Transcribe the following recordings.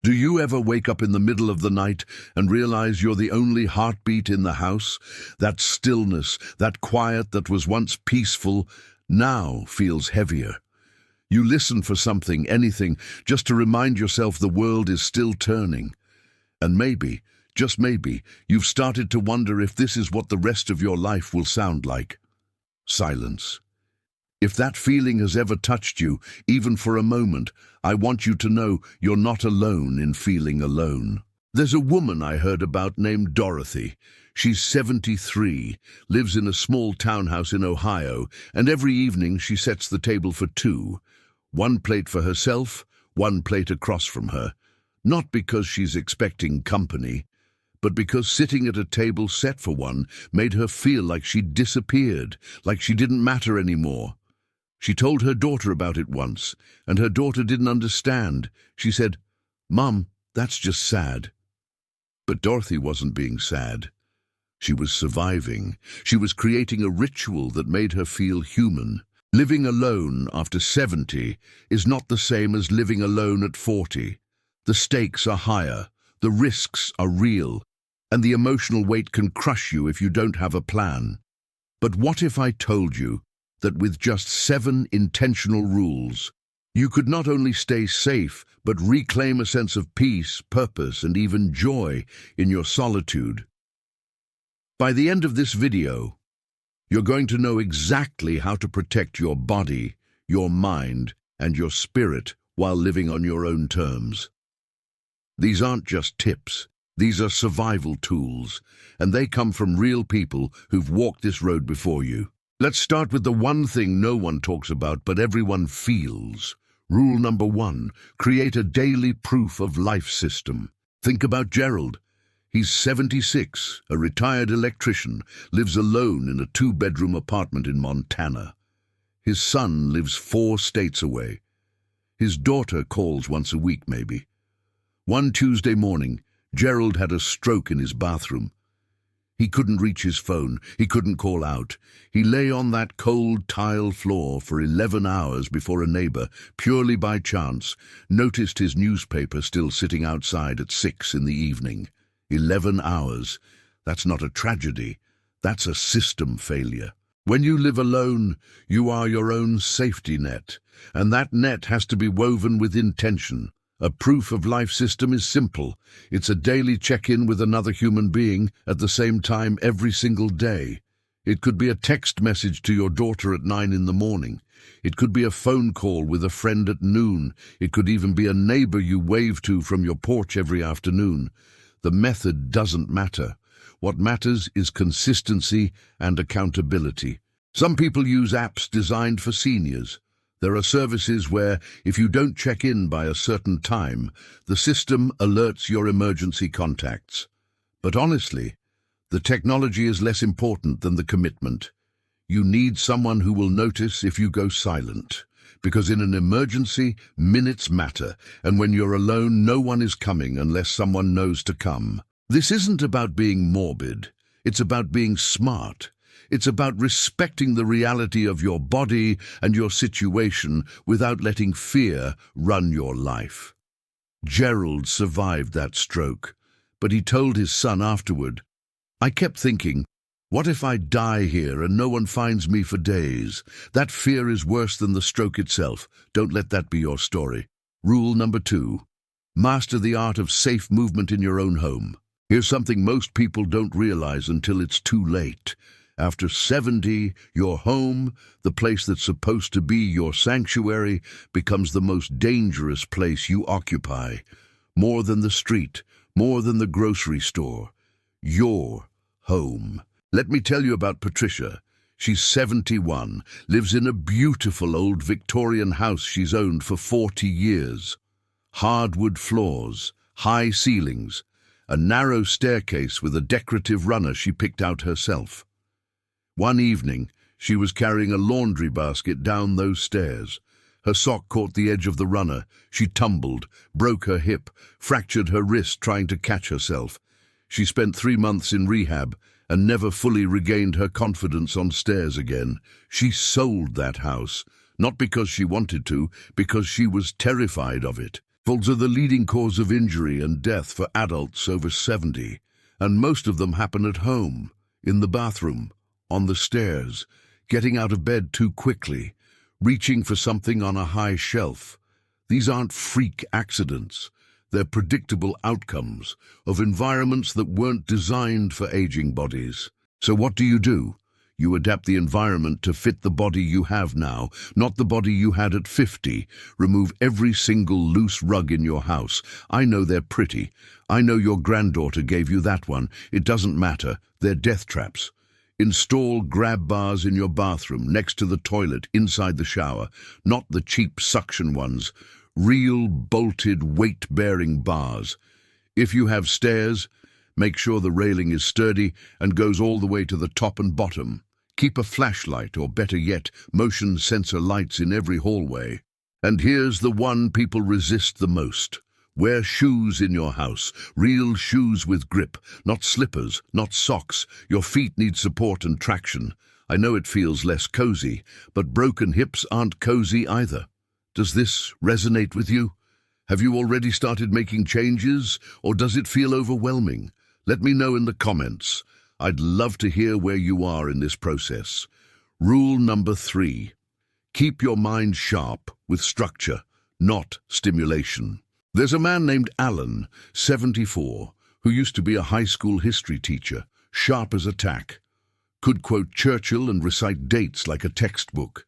Do you ever wake up in the middle of the night and realize you're the only heartbeat in the house? That stillness, that quiet that was once peaceful, now feels heavier. You listen for something, anything, just to remind yourself the world is still turning. And maybe, just maybe, you've started to wonder if this is what the rest of your life will sound like. Silence. If that feeling has ever touched you, even for a moment, I want you to know you're not alone in feeling alone. There's a woman I heard about named Dorothy. She's 73, lives in a small townhouse in Ohio, and every evening she sets the table for two. One plate for herself, one plate across from her. Not because she's expecting company, but because sitting at a table set for one made her feel like she'd disappeared, like she didn't matter anymore. She told her daughter about it once, and her daughter didn't understand. She said, "Mom, that's just sad." But Dorothy wasn't being sad. She was surviving. She was creating a ritual that made her feel human. Living alone after 70 is not the same as living alone at 40. The stakes are higher, the risks are real, and the emotional weight can crush you if you don't have a plan. But what if I told you that with just 7 intentional rules, you could not only stay safe, but reclaim a sense of peace, purpose, and even joy in your solitude? By the end of this video, you're going to know exactly how to protect your body, your mind, and your spirit while living on your own terms. These aren't just tips. These are survival tools, and they come from real people who've walked this road before you. Let's start with the one thing no one talks about but everyone feels. Rule number 1, create a daily proof of life system. Think about Gerald. He's 76, a retired electrician, lives alone in a 2-bedroom apartment in Montana. His son lives 4 states away. His daughter calls once a week, maybe. One Tuesday morning, Gerald had a stroke in his bathroom. He couldn't reach his phone. He couldn't call out. He lay on that cold tile floor for 11 hours before a neighbor, purely by chance, noticed his newspaper still sitting outside at 6 in the evening. 11 hours. That's not a tragedy. That's a system failure. When you live alone, you are your own safety net, and that net has to be woven with intention. A proof of life system is simple. It's a daily check-in with another human being at the same time every single day. It could be a text message to your daughter at 9 in the morning. It could be a phone call with a friend at noon. It could even be a neighbor you wave to from your porch every afternoon. The method doesn't matter. What matters is consistency and accountability. Some people use apps designed for seniors. There are services where, if you don't check in by a certain time, the system alerts your emergency contacts. But honestly, the technology is less important than the commitment. You need someone who will notice if you go silent. Because in an emergency, minutes matter, and when you're alone, no one is coming unless someone knows to come. This isn't about being morbid. It's about being smart. It's about respecting the reality of your body and your situation without letting fear run your life. Gerald survived that stroke, but he told his son afterward, "I kept thinking, what if I die here and no one finds me for days? That fear is worse than the stroke itself. Don't let that be your story." Rule number 2, master the art of safe movement in your own home. Here's something most people don't realize until it's too late. After 70, your home, the place that's supposed to be your sanctuary, becomes the most dangerous place you occupy. More than the street, more than the grocery store. Your home. Let me tell you about Patricia. She's 71, lives in a beautiful old Victorian house she's owned for 40 years. Hardwood floors, high ceilings, a narrow staircase with a decorative runner she picked out herself. One evening, she was carrying a laundry basket down those stairs. Her sock caught the edge of the runner. She tumbled, broke her hip, fractured her wrist trying to catch herself. She spent 3 months in rehab and never fully regained her confidence on stairs again. She sold that house, not because she wanted to, because she was terrified of it. Falls are the leading cause of injury and death for adults over 70, and most of them happen at home, in the bathroom, on the stairs, getting out of bed too quickly, reaching for something on a high shelf. These aren't freak accidents. They're predictable outcomes of environments that weren't designed for aging bodies. So what do? You adapt the environment to fit the body you have now, not the body you had at 50. Remove every single loose rug in your house. I know they're pretty. I know your granddaughter gave you that one. It doesn't matter. They're death traps. Install grab bars in your bathroom, next to the toilet, inside the shower. Not the cheap suction ones. Real, bolted, weight-bearing bars. If you have stairs, make sure the railing is sturdy and goes all the way to the top and bottom. Keep a flashlight, or better yet, motion sensor lights in every hallway. And here's the one people resist the most. Wear shoes in your house, real shoes with grip, not slippers, not socks. Your feet need support and traction. I know it feels less cozy, but broken hips aren't cozy either. Does this resonate with you? Have you already started making changes, or does it feel overwhelming? Let me know in the comments. I'd love to hear where you are in this process. Rule number 3. Keep your mind sharp with structure, not stimulation. There's a man named Alan, 74, who used to be a high school history teacher, sharp as a tack. Could quote Churchill and recite dates like a textbook.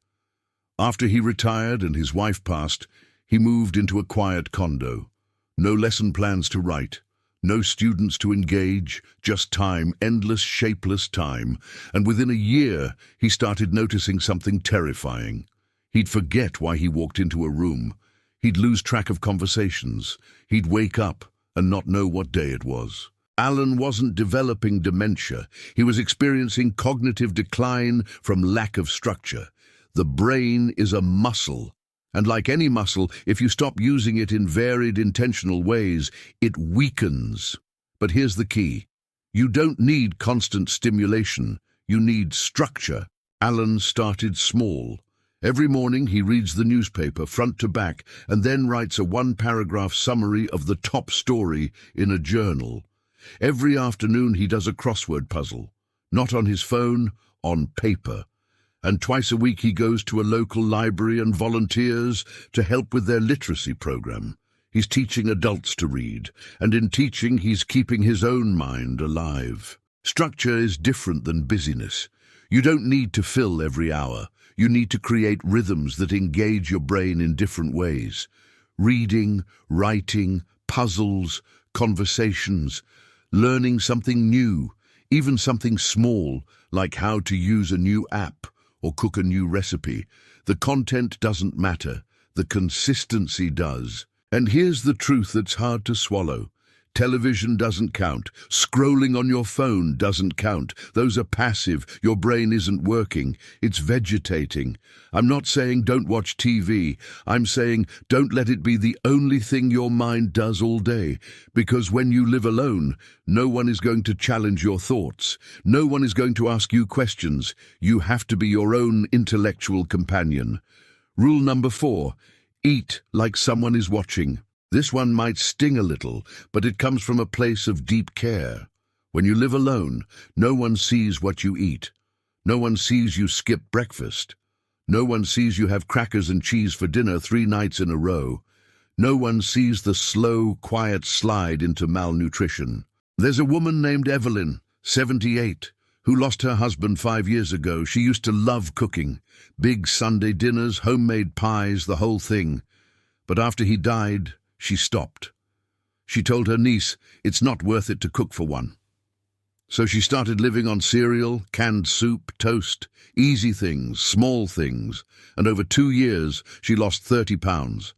After he retired and his wife passed, he moved into a quiet condo. No lesson plans to write. No students to engage, just time, endless, shapeless time. And within a year, he started noticing something terrifying. He'd forget why he walked into a room. He'd lose track of conversations. He'd wake up and not know what day it was. Alan wasn't developing dementia. He was experiencing cognitive decline from lack of structure. The brain is a muscle. And like any muscle, if you stop using it in varied, intentional ways, it weakens. But here's the key. You don't need constant stimulation. You need structure. Alan started small. Every morning he reads the newspaper front to back and then writes a 1-paragraph summary of the top story in a journal. Every afternoon he does a crossword puzzle. Not on his phone, on paper. And twice a week he goes to a local library and volunteers to help with their literacy program. He's teaching adults to read, and in teaching he's keeping his own mind alive. Structure is different than busyness. You don't need to fill every hour. You need to create rhythms that engage your brain in different ways. Reading, writing, puzzles, conversations, learning something new, even something small, like how to use a new app or cook a new recipe. The content doesn't matter. The consistency does. And here's the truth that's hard to swallow. Television doesn't count. Scrolling on your phone doesn't count. Those are passive. Your brain isn't working. It's vegetating. I'm not saying don't watch TV. I'm saying don't let it be the only thing your mind does all day. Because when you live alone, no one is going to challenge your thoughts. No one is going to ask you questions. You have to be your own intellectual companion. Rule number 4. Eat like someone is watching. This one might sting a little, but it comes from a place of deep care. When you live alone, no one sees what you eat. No one sees you skip breakfast. No one sees you have crackers and cheese for dinner 3 nights in a row. No one sees the slow, quiet slide into malnutrition. There's a woman named Evelyn, 78, who lost her husband 5 years ago. She used to love cooking. Big Sunday dinners, homemade pies, the whole thing. But after he died, she stopped. She told her niece it's not worth it to cook for one. So she started living on cereal, canned soup, toast, easy things, small things, and over 2 years she lost 30 pounds.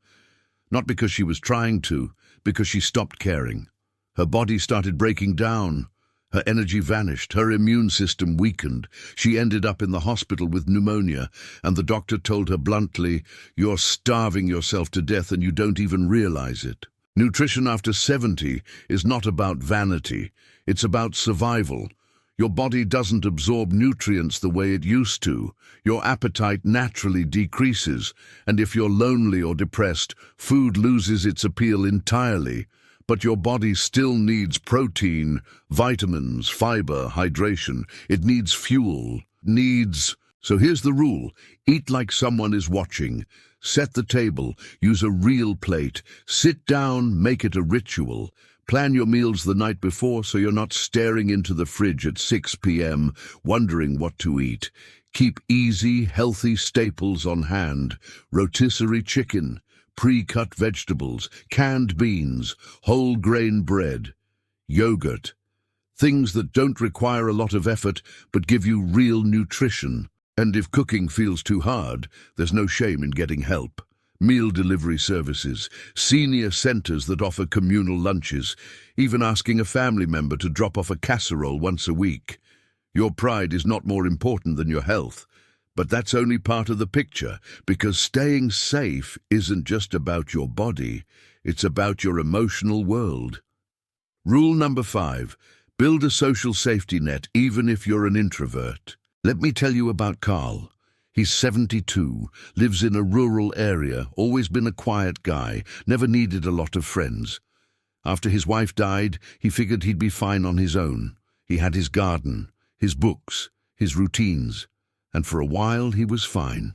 Not because she was trying to, because she stopped caring. Her body started breaking down. Her energy vanished. Her immune system weakened. She ended up in the hospital with pneumonia, and the doctor told her bluntly, "You're starving yourself to death and you don't even realize it." Nutrition after 70 is not about vanity. It's about survival. Your body doesn't absorb nutrients the way it used to. Your appetite naturally decreases, and if you're lonely or depressed, food loses its appeal entirely. But your body still needs protein, vitamins, fiber, hydration. It needs fuel, So here's the rule. Eat like someone is watching. Set the table. Use a real plate. Sit down. Make it a ritual. Plan your meals the night before so you're not staring into the fridge at 6 p.m. wondering what to eat. Keep easy, healthy staples on hand. Rotisserie chicken, pre-cut vegetables, canned beans, whole grain bread, yogurt. Things that don't require a lot of effort but give you real nutrition. And if cooking feels too hard, there's no shame in getting help. Meal delivery services, senior centers that offer communal lunches, even asking a family member to drop off a casserole once a week. Your pride is not more important than your health. But that's only part of the picture, because staying safe isn't just about your body, it's about your emotional world. Rule number 5, build a social safety net even if you're an introvert. Let me tell you about Carl. He's 72, lives in a rural area, always been a quiet guy, never needed a lot of friends. After his wife died, he figured he'd be fine on his own. He had his garden, his books, his routines, and for a while he was fine.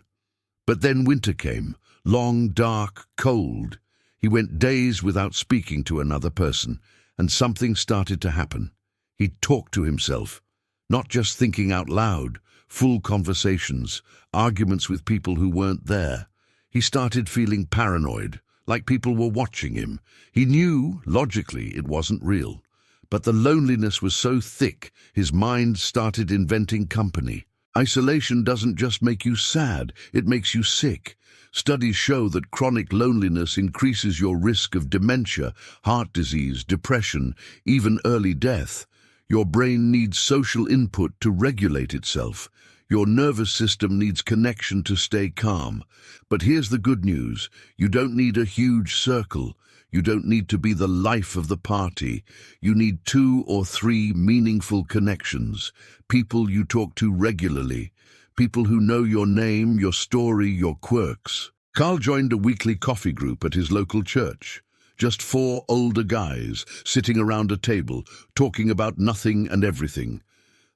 But then winter came, long, dark, cold. He went days without speaking to another person, and something started to happen. He'd talk to himself, not just thinking out loud, full conversations, arguments with people who weren't there. He started feeling paranoid, like people were watching him. He knew, logically, it wasn't real. But the loneliness was so thick, his mind started inventing company. Isolation doesn't just make you sad, it makes you sick. Studies show that chronic loneliness increases your risk of dementia, heart disease, depression, even early death. Your brain needs social input to regulate itself. Your nervous system needs connection to stay calm. But here's the good news. You don't need a huge circle. You don't need to be the life of the party. You need 2 or 3 meaningful connections. People you talk to regularly. People who know your name, your story, your quirks. Carl joined a weekly coffee group at his local church. Just 4 older guys sitting around a table, talking about nothing and everything.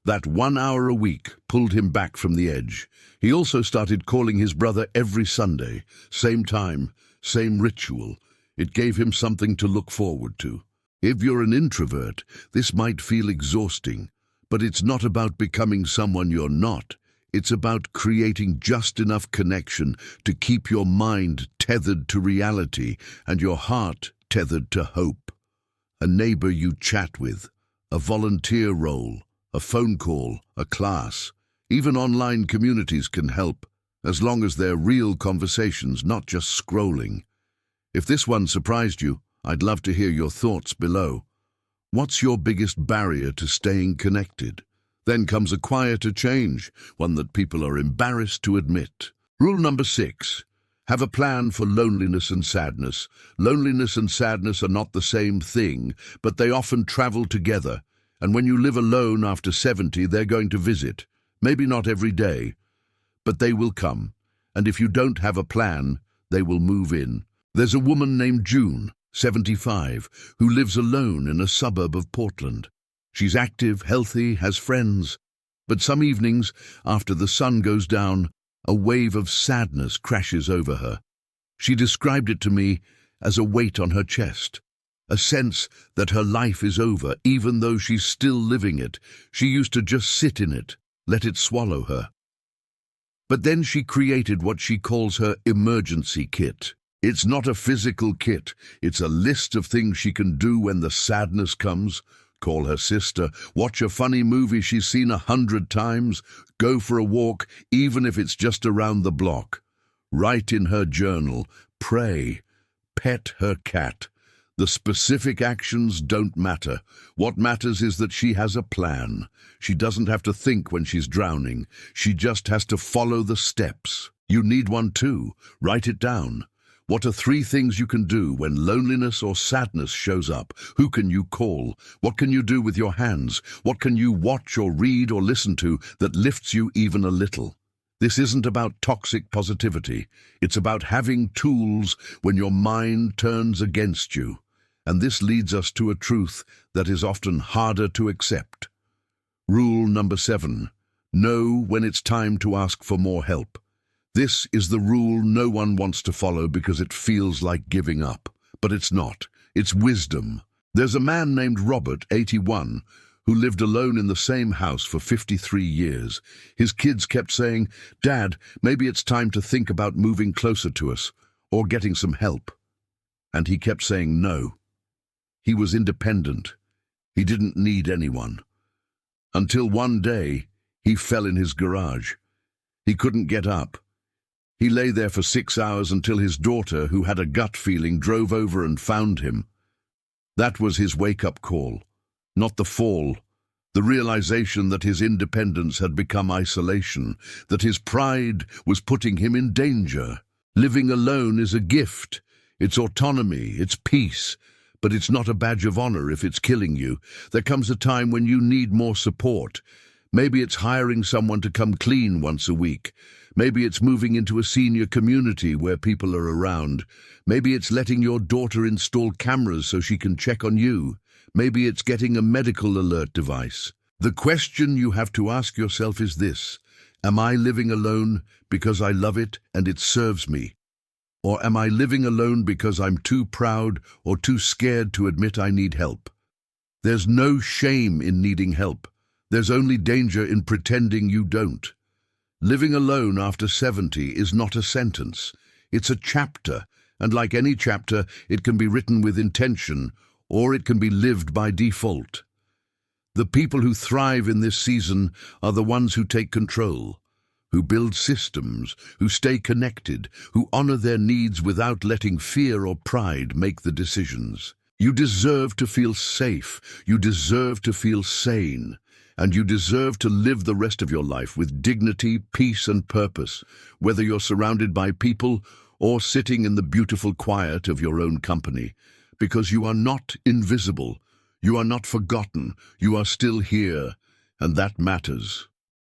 That 1 hour a week pulled him back from the edge. He also started calling his brother every Sunday, same time, same ritual. It gave him something to look forward to. If you're an introvert, this might feel exhausting, but it's not about becoming someone you're not. It's about creating just enough connection to keep your mind tethered to reality and your heart tethered to hope. A neighbor you chat with, a volunteer role, a phone call, a class. Even online communities can help, as long as they're real conversations, not just scrolling. If this one surprised you, I'd love to hear your thoughts below. What's your biggest barrier to staying connected? Then comes a quieter change, one that people are embarrassed to admit. Rule number 6. Have a plan for loneliness and sadness. Loneliness and sadness are not the same thing, but they often travel together. And when you live alone after 70, they're going to visit. Maybe not every day, but they will come. And if you don't have a plan, they will move in. There's a woman named June, 75, who lives alone in a suburb of Portland. She's active, healthy, has friends. But some evenings, after the sun goes down, a wave of sadness crashes over her. She described it to me as a weight on her chest, a sense that her life is over, even though she's still living it. She used to just sit in it, let it swallow her. But then she created what she calls her emergency kit. It's not a physical kit, it's a list of things she can do when the sadness comes. Call her sister, watch a funny movie she's seen 100 times, go for a walk, even if it's just around the block. Write in her journal, pray, pet her cat. The specific actions don't matter. What matters is that she has a plan. She doesn't have to think when she's drowning. She just has to follow the steps. You need one too. Write it down. What are 3 things you can do when loneliness or sadness shows up? Who can you call? What can you do with your hands? What can you watch or read or listen to that lifts you even a little? This isn't about toxic positivity. It's about having tools when your mind turns against you. And this leads us to a truth that is often harder to accept. Rule number 7. Know when it's time to ask for more help. This is the rule no one wants to follow because it feels like giving up. But it's not. It's wisdom. There's a man named Robert, 81, who lived alone in the same house for 53 years. His kids kept saying, "Dad, maybe it's time to think about moving closer to us or getting some help." And he kept saying no. He was independent. He didn't need anyone. Until one day, he fell in his garage. He couldn't get up. He lay there for 6 hours until his daughter, who had a gut feeling, drove over and found him. That was his wake-up call, not the fall. The realization that his independence had become isolation, that his pride was putting him in danger. Living alone is a gift. It's autonomy, it's peace. But it's not a badge of honor if it's killing you. There comes a time when you need more support. Maybe it's hiring someone to come clean once a week. Maybe it's moving into a senior community where people are around. Maybe it's letting your daughter install cameras so she can check on you. Maybe it's getting a medical alert device. The question you have to ask yourself is this: am I living alone because I love it and it serves me? Or am I living alone because I'm too proud or too scared to admit I need help? There's no shame in needing help. There's only danger in pretending you don't. Living alone after 70 is not a sentence. It's a chapter, and like any chapter, it can be written with intention, or it can be lived by default. The people who thrive in this season are the ones who take control, who build systems, who stay connected, who honor their needs without letting fear or pride make the decisions. You deserve to feel safe. You deserve to feel sane. And you deserve to live the rest of your life with dignity, peace, and purpose, whether you're surrounded by people or sitting in the beautiful quiet of your own company. Because you are not invisible. You are not forgotten. You are still here, and that matters.